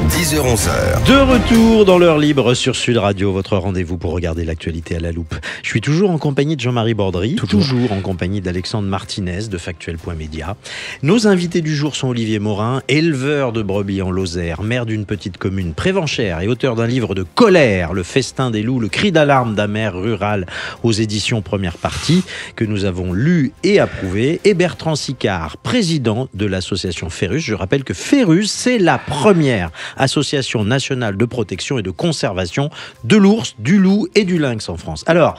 10h-11h. De retour dans l'heure libre sur Sud Radio, votre rendez-vous pour regarder l'actualité à la loupe. Je suis toujours en compagnie de Jean-Marie Bordry, toujours en compagnie d'Alexandre Martinez de Factuel.media. Nos invités du jour sont Olivier Morin, éleveur de brebis en Lozère, maire d'une petite commune Prévenchère et auteur d'un livre de colère, Le festin des loups, le cri d'alarme d'un maire rural aux éditions Première Partie, que nous avons lu et approuvé, et Bertrand Sicard, président de l'association Ferrus. Je rappelle que Ferrus, c'est la première association nationale de protection et de conservation de l'ours, du loup et du lynx en France. Alors,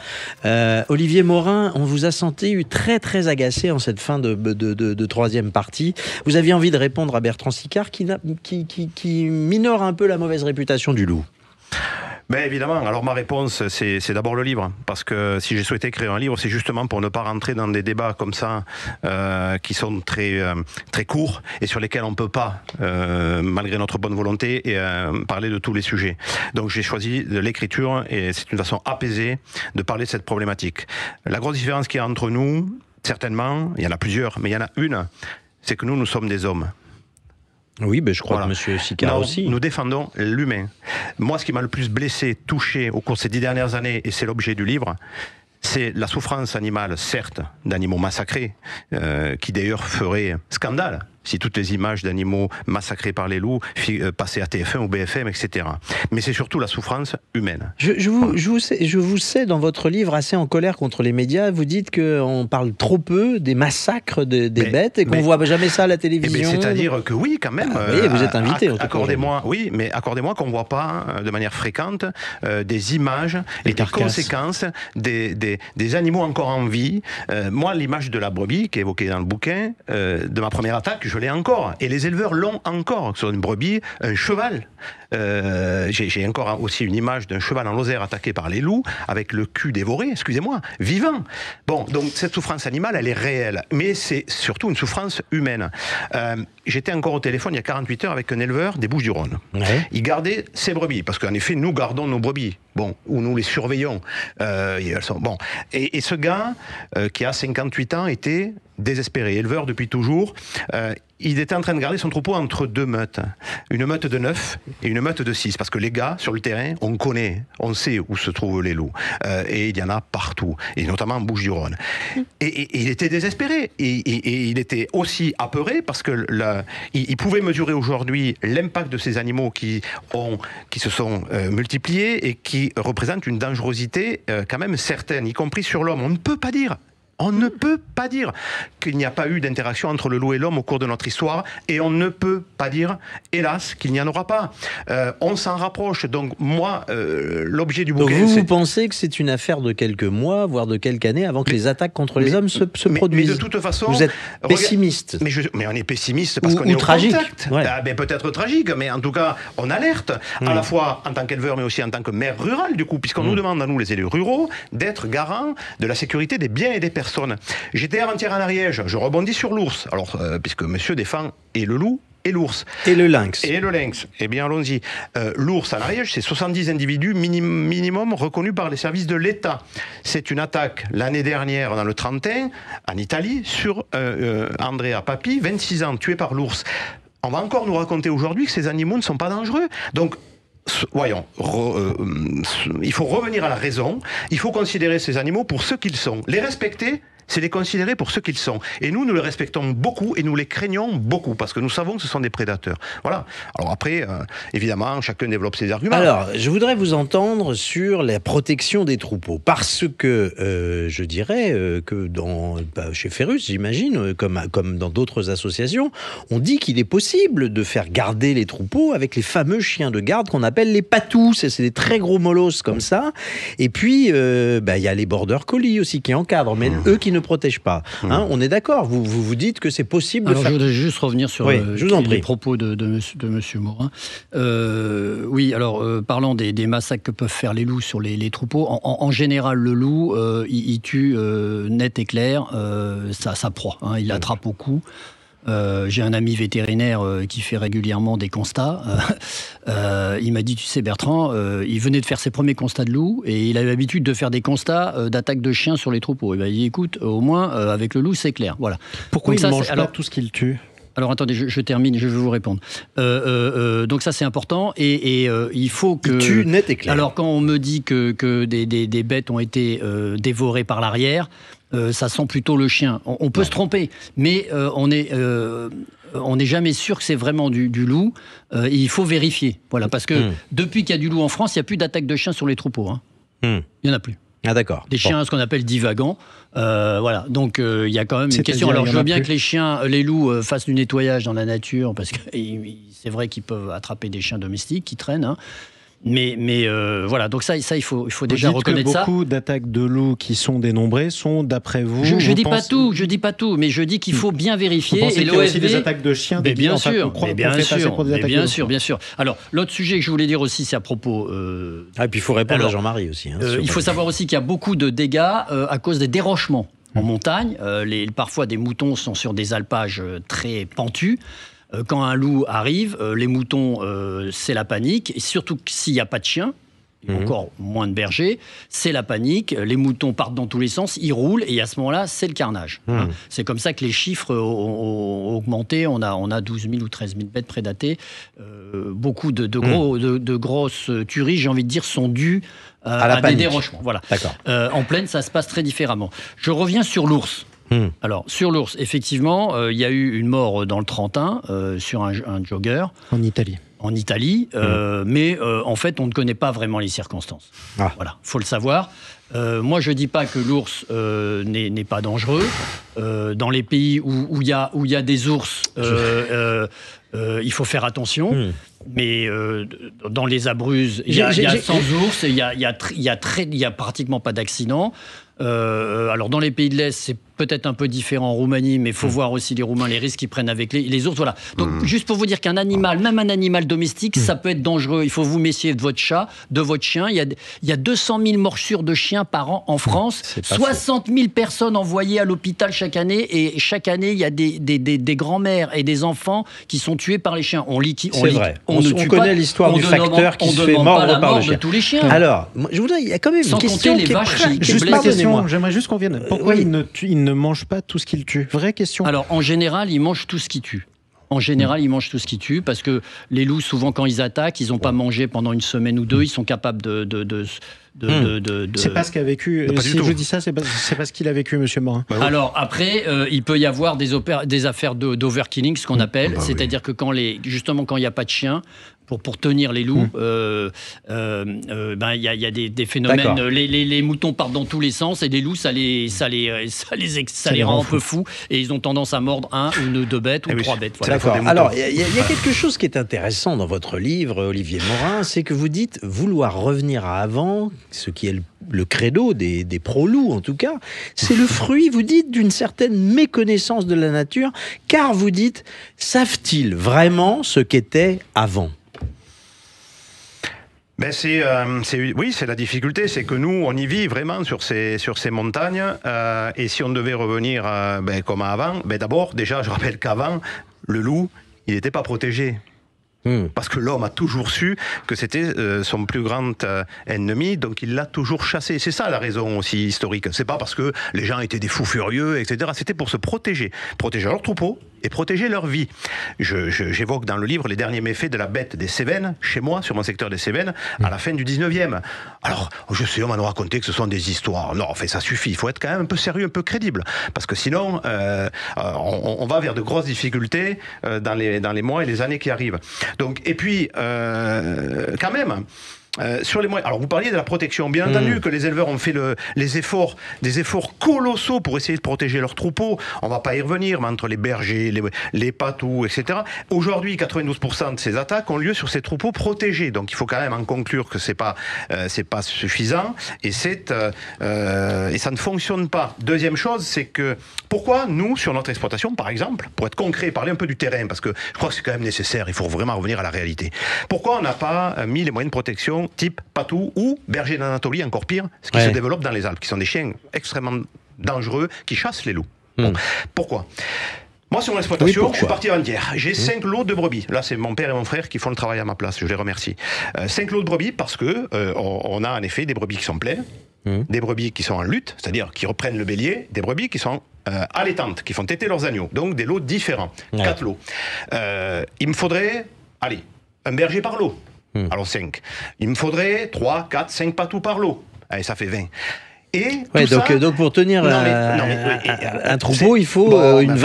Olivier Morin, on vous a senti très très agacé en cette fin de troisième partie. Vous aviez envie de répondre à Bertrand Sicard qui minore un peu la mauvaise réputation du loup. Ben évidemment, alors ma réponse c'est d'abord le livre, parce que si j'ai souhaité créer un livre, c'est justement pour ne pas rentrer dans des débats comme ça qui sont très courts et sur lesquels on ne peut pas, malgré notre bonne volonté, parler de tous les sujets. Donc j'ai choisi de l'écriture et c'est une façon apaisée de parler de cette problématique. La grosse différence qu'il y a entre nous, certainement, il y en a plusieurs, mais il y en a une, c'est que nous sommes des hommes. Oui, ben je crois que M. Sicard aussi. Nous défendons l'humain. Moi, ce qui m'a le plus blessé, touché au cours de ces 10 dernières années, et c'est l'objet du livre, c'est la souffrance animale, certes, d'animaux massacrés, qui d'ailleurs ferait scandale. si toutes les images d'animaux massacrés par les loups passaient à TF1 ou BFM, etc. Mais c'est surtout la souffrance humaine. Je vous sais dans votre livre assez en colère contre les médias, vous dites qu'on parle trop peu des massacres des bêtes et qu'on ne voit jamais ça à la télévision. C'est-à-dire que oui, quand même. Oui, vous êtes invité. Accordez-moi qu'on ne voit pas de manière fréquente des images et des conséquences des animaux encore en vie. Moi, l'image de la brebis qui est évoquée dans le bouquin, de ma première attaque, je l'ai encore. Et les éleveurs l'ont encore. Sur une brebis, un cheval. J'ai encore aussi une image d'un cheval en Lozère attaqué par les loups, avec le cul dévoré, excusez-moi, vivant. Bon, donc cette souffrance animale, elle est réelle. Mais c'est surtout une souffrance humaine. J'étais encore au téléphone il y a 48 heures avec un éleveur des Bouches-du-Rhône. Ouais. Il gardait ses brebis, parce qu'en effet, nous gardons nos brebis. Bon, ou nous les surveillons. Bon. Et ce gars, qui a 58 ans, était désespéré, éleveur depuis toujours. Il était en train de garder son troupeau entre deux meutes. Une meute de 9 et une meute de 6. Parce que les gars, sur le terrain, on sait où se trouvent les loups. Et il y en a partout. Et notamment en Bouches-du-Rhône. Et il était désespéré. Et il était aussi apeuré parce que il pouvait mesurer aujourd'hui l'impact de ces animaux qui se sont multipliés et qui représentent une dangerosité quand même certaine, y compris sur l'homme. On ne peut pas dire qu'il n'y a pas eu d'interaction entre le loup et l'homme au cours de notre histoire, et on ne peut pas dire, hélas, qu'il n'y en aura pas. On s'en rapproche. Donc moi, l'objet du bouquin... Donc vous pensez que c'est une affaire de quelques mois, voire de quelques années, avant que les attaques contre les hommes se produisent. Mais de toute façon... Vous êtes pessimiste. Mais on est pessimiste parce qu'on est au tragique. Contact. Ouais. Peut-être tragique, mais en tout cas, on alerte, à la fois en tant qu'éleveur, mais aussi en tant que maire rural, du coup, puisqu'on nous demande, à nous, les élus ruraux, d'être garants de la sécurité des biens et des personnes. J'étais avant-hier en Ariège, je rebondis sur l'ours, alors puisque monsieur défend et le loup et l'ours. Et le lynx. Eh bien, allons-y. L'ours en Ariège, c'est 70 individus minimum reconnus par les services de l'État. C'est une attaque l'année dernière, dans le Trentin, en Italie, sur Andrea Papi, 26 ans, tué par l'ours. On va encore nous raconter aujourd'hui que ces animaux ne sont pas dangereux. Donc, voyons, il faut revenir à la raison, il faut considérer ces animaux pour ce qu'ils sont. Les respecter, c'est les considérer pour ce qu'ils sont. Et nous les respectons beaucoup et nous les craignons beaucoup, parce que nous savons que ce sont des prédateurs. Voilà. Alors après, évidemment, chacun développe ses arguments. Alors, je voudrais vous entendre sur la protection des troupeaux, parce que je dirais que chez Ferrus, j'imagine, comme dans d'autres associations, on dit qu'il est possible de faire garder les troupeaux avec les fameux chiens de garde qu'on appelle les patous. C'est des très gros molosses comme ça. Et puis, y a les border collies aussi qui encadrent, mais eux qui ne protègent pas. Hein, on est d'accord. Vous dites que c'est possible de faire... Je voudrais juste revenir sur les propos de monsieur Morin. Parlant des massacres que peuvent faire les loups sur les troupeaux, en général, le loup, il tue net et clair sa proie. Hein, il l'attrape au cou. J'ai un ami vétérinaire qui fait régulièrement des constats. Il m'a dit, tu sais Bertrand, il venait de faire ses premiers constats de loup et il avait l'habitude de faire des constats d'attaque de chiens sur les troupeaux. Il m'a dit, écoute, au moins avec le loup c'est clair. Voilà. Pourquoi il ne mange pas tout ce qu'il tue ? Alors attendez, je termine, je vais vous répondre. Donc ça c'est important et il faut que... Il tue net et clair. Alors quand on me dit que des bêtes ont été dévorées par l'arrière, ça sent plutôt le chien. On peut se tromper, mais on n'est jamais sûr que c'est vraiment du loup. Il faut vérifier, voilà, parce que depuis qu'il y a du loup en France, il n'y a plus d'attaque de chiens sur les troupeaux. Hein. Il n'y en a plus. Ah d'accord. Des chiens, ce qu'on appelle divagants. Voilà. Donc il y a quand même une question. Alors je veux bien que les loups fassent du nettoyage dans la nature, parce que c'est vrai qu'ils peuvent attraper des chiens domestiques qui traînent. Hein. Mais voilà, donc ça il faut déjà reconnaître ça. Beaucoup d'attaques de loups qui sont dénombrées sont, d'après vous... Je dis pas tout, mais je dis qu'il faut bien vérifier. Vous pensez qu'il y a aussi des attaques de chiens? Bien sûr. Alors, l'autre sujet que je voulais dire aussi, c'est à propos... et puis il faut répondre à Jean-Marie aussi. Hein, il faut savoir aussi qu'il y a beaucoup de dégâts à cause des dérochements en montagne. Parfois, des moutons sont sur des alpages très pentus. Quand un loup arrive, les moutons, c'est la panique. Et surtout s'il n'y a pas de chien, encore moins de bergers, c'est la panique. Les moutons partent dans tous les sens, ils roulent, et à ce moment-là, c'est le carnage. C'est comme ça que les chiffres ont augmenté. On a 12 000 ou 13 000 bêtes prédatées. Beaucoup de grosses tueries, j'ai envie de dire, sont dues à des dérochements. Voilà. En plaine, ça se passe très différemment. Je reviens sur l'ours. Alors, sur l'ours, effectivement, il y a eu une mort dans le Trentin sur un jogger. En Italie, mais en fait, on ne connaît pas vraiment les circonstances. Voilà, faut le savoir. Moi, je dis pas que l'ours n'est pas dangereux. Dans les pays où il y a des ours, il faut faire attention. Mais dans les Abruzzes, il y a 100 ours et il y a pratiquement pas d'accidents. Alors, dans les pays de l'Est, c'est peut-être un peu différent en Roumanie, mais il faut voir aussi les Roumains, les risques qu'ils prennent avec les ours. Voilà. Donc, juste pour vous dire qu'un animal, même un animal domestique, ça peut être dangereux. Il faut vous méfier de votre chat, de votre chien. Il y a 200 000 morsures de chiens par an en France. 60 000 personnes envoyées à l'hôpital chaque année. Et chaque année, il y a des grands-mères et des enfants qui sont tués par les chiens. On connaît l'histoire du facteur qui se fait mordre par le chien. Tous les chiens. Alors, je voudrais, il y a quand même une question qui est juste la question. J'aimerais juste qu'on vienne. Pourquoi il ne mange pas tout ce qu'il tue? Vraie question. Alors, en général, il mange tout ce qu'il tue. En général, ils mangent tout ce qu'ils tuent parce que les loups, souvent, quand ils attaquent, ils n'ont pas mangé pendant une semaine ou deux. Ils sont capables C'est pas ce qu'a vécu. Si je dis ça, c'est pas ce qu'il a vécu, Monsieur Morin. Alors après, il peut y avoir des affaires d'overkilling, ce qu'on appelle, c'est-à-dire que quand il n'y a pas de chien. Pour tenir les loups, il y a des phénomènes. Les moutons partent dans tous les sens et les loups, ça les rend un peu fous et ils ont tendance à mordre un ou deux bêtes ou trois bêtes. Voilà. D'accord. Alors, il y a quelque chose qui est intéressant dans votre livre, Olivier Morin, c'est que vous dites vouloir revenir à avant, ce qui est le credo des pro-loups en tout cas, c'est le fruit, vous dites, d'une certaine méconnaissance de la nature, car vous dites, savent-ils vraiment ce qu'était avant ? Oui, c'est la difficulté, c'est que nous, on y vit vraiment sur ces montagnes, et si on devait revenir comme avant, d'abord, déjà, je rappelle qu'avant, le loup, il n'était pas protégé. Parce que l'homme a toujours su que c'était son plus grand ennemi, donc il l'a toujours chassé. C'est ça la raison aussi historique. C'est pas parce que les gens étaient des fous furieux, etc. C'était pour se protéger leur troupeau et protéger leur vie. J'évoque dans le livre les derniers méfaits de la bête des Cévennes, chez moi, sur mon secteur des Cévennes, à la fin du 19e. Alors, je sais, on va nous raconter que ce sont des histoires. Non, ça suffit. Il faut être quand même un peu sérieux, un peu crédible. Parce que sinon, on va vers de grosses difficultés dans les mois et les années qui arrivent. Donc, et puis, quand même... sur les moyens. Alors vous parliez de la protection, bien entendu que les éleveurs ont fait des efforts colossaux pour essayer de protéger leurs troupeaux. On va pas y revenir, mais entre les bergers, les patous, etc. Aujourd'hui, 92% de ces attaques ont lieu sur ces troupeaux protégés. Donc il faut quand même en conclure que c'est pas suffisant et ça ne fonctionne pas. Deuxième chose, c'est que pourquoi nous, sur notre exploitation, par exemple, pour être concret, parler un peu du terrain, parce que je crois que c'est quand même nécessaire. Il faut vraiment revenir à la réalité. Pourquoi on n'a pas mis les moyens de protection type patou ou berger d'Anatolie, encore pire, ce qui se développe dans les Alpes, qui sont des chiens extrêmement dangereux, qui chassent les loups. Bon, pourquoi ? Moi, sur mon exploitation, je suis parti avant-hier. J'ai 5 lots de brebis. Là, c'est mon père et mon frère qui font le travail à ma place. Je les remercie. 5 lots de brebis parce que on a en effet des brebis qui sont pleines, des brebis qui sont en lutte, c'est-à-dire qui reprennent le bélier, des brebis qui sont allaitantes, qui font téter leurs agneaux. Donc, des lots différents. 4 lots. Il me faudrait, un berger par lot. Alors 5. Il me faudrait 3, 4, 5 patous par lot. Allez, ça fait 20. Et donc pour tenir un troupeau, il faut une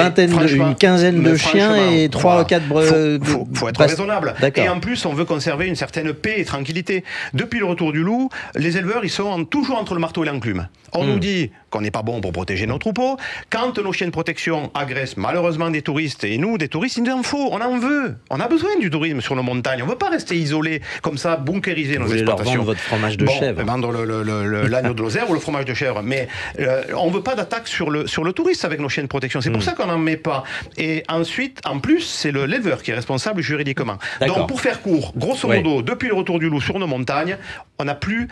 quinzaine de chiens et 3 ou 4 brebis. Faut être raisonnable. Et en plus, on veut conserver une certaine paix et tranquillité. Depuis le retour du loup, les éleveurs, ils sont toujours entre le marteau et l'enclume. On nous dit qu'on n'est pas bon pour protéger nos troupeaux. Quand nos chiens de protection agressent malheureusement des touristes, et nous, des touristes, il nous en faut, on en veut. On a besoin du tourisme sur nos montagnes. On ne veut pas rester isolés, comme ça, bunkériser nos exploitations. Leur vendre votre fromage de chèvre. Vendre l'agneau de Lozère ou le fromage de chèvre. Mais on ne veut pas d'attaque sur le touriste avec nos chiens de protection. C'est pour ça qu'on n'en met pas. Et ensuite, en plus, c'est l'éleveur qui est responsable juridiquement. Donc, pour faire court, grosso modo, depuis le retour du loup sur nos montagnes, on n'a plus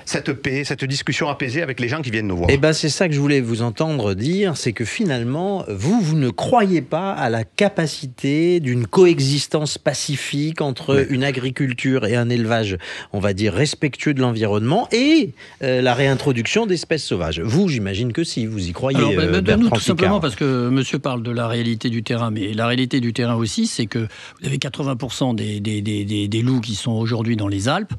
cette paix, cette discussion apaisée avec les gens qui viennent nous voir. Eh ben, c'est ça que je voulais vous entendre dire, c'est que finalement, vous ne croyez pas à la capacité d'une coexistence pacifique entre une agriculture et un élevage, on va dire, respectueux de l'environnement et la réintroduction d'espèces sauvages. Vous, j'imagine que si, vous y croyez. Alors, nous, tout simplement parce que monsieur parle de la réalité du terrain, mais la réalité du terrain aussi, c'est que vous avez 80% des loups qui sont aujourd'hui dans les Alpes.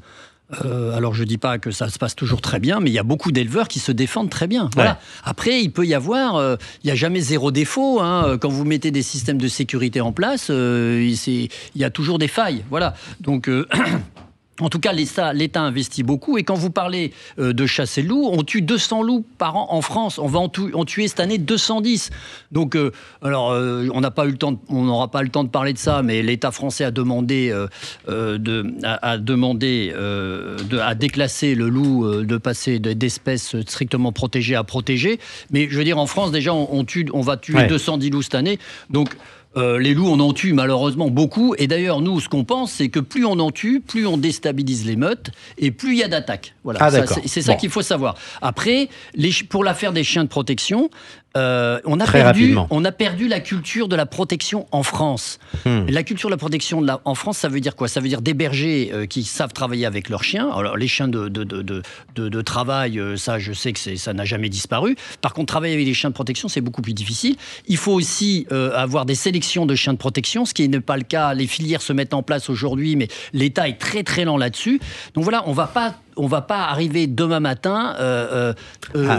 Alors je dis pas que ça se passe toujours très bien, mais il y a beaucoup d'éleveurs qui se défendent très bien. Voilà. Ouais. Après, il peut y avoir, il n'y a jamais zéro défaut. Hein. Quand vous mettez des systèmes de sécurité en place, il y a toujours des failles. Voilà. Donc en tout cas, l'État investit beaucoup. Et quand vous parlez de chasser le loup, on tue 200 loups par an en France. On va en tuer cette année 210. Donc, on n'aura pas le temps de parler de ça, mais l'État français a demandé, à déclasser le loup, de passer d'espèces strictement protégées à protégées. Mais je veux dire, en France, déjà, on va tuer 210 loups cette année. Donc, les loups, on en tue malheureusement beaucoup. Et d'ailleurs, nous, ce qu'on pense, c'est que plus on en tue, plus on déstabilise les meutes et plus il y a d'attaques. Voilà. C'est ça qu'il faut savoir. Après, pour l'affaire des chiens de protection, on a perdu la culture de la protection en France. La culture de la protection en France, ça veut dire quoi? Ça veut dire des bergers qui savent travailler avec leurs chiens. Alors, les chiens de travail, ça, je sais que ça n'a jamais disparu. Par contre, travailler avec des chiens de protection, c'est beaucoup plus difficile. Il faut aussi avoir des sélections de chiens de protection, ce qui n'est pas le cas. Les filières se mettent en place aujourd'hui, mais l'État est très très lent là-dessus. Donc voilà, on va pas arriver demain matin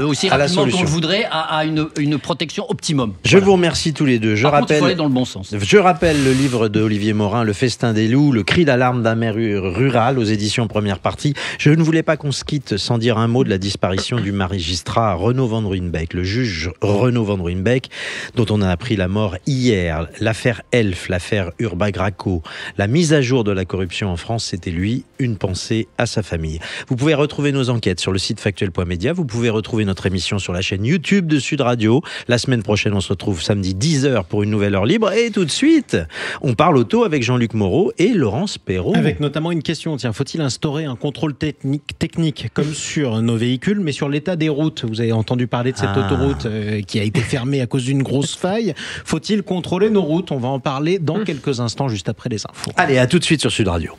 aussi rapidement qu'on le voudrait à une protection optimum. Je vous remercie tous les deux. Par contre, il faut aller dans le bon sens. Je rappelle le livre d'Olivier Morin, Le Festin des loups, le cri d'alarme d'un maire rural, aux éditions Première Partie. Je ne voulais pas qu'on se quitte sans dire un mot de la disparition du magistrat Renaud Van Ruynbeek, le juge Renaud Van Ruynbeek, dont on a appris la mort hier. L'affaire Elf, l'affaire Urbain Graco, la mise à jour de la corruption en France, c'était lui. Une pensée à sa famille. Vous pouvez retrouver nos enquêtes sur le site factuel.media. Vous pouvez retrouver notre émission sur la chaîne YouTube de Sud Radio. La semaine prochaine, on se retrouve samedi 10h pour une nouvelle heure libre. Et tout de suite, on parle auto avec Jean-Luc Moreau et Laurence Perrault. Avec notamment une question. Tiens, faut-il instaurer un contrôle technique comme sur nos véhicules, mais sur l'état des routes? Vous avez entendu parler de cette autoroute qui a été fermée à cause d'une grosse faille. Faut-il contrôler nos routes? On va en parler dans quelques instants, juste après les infos. Allez, à tout de suite sur Sud Radio.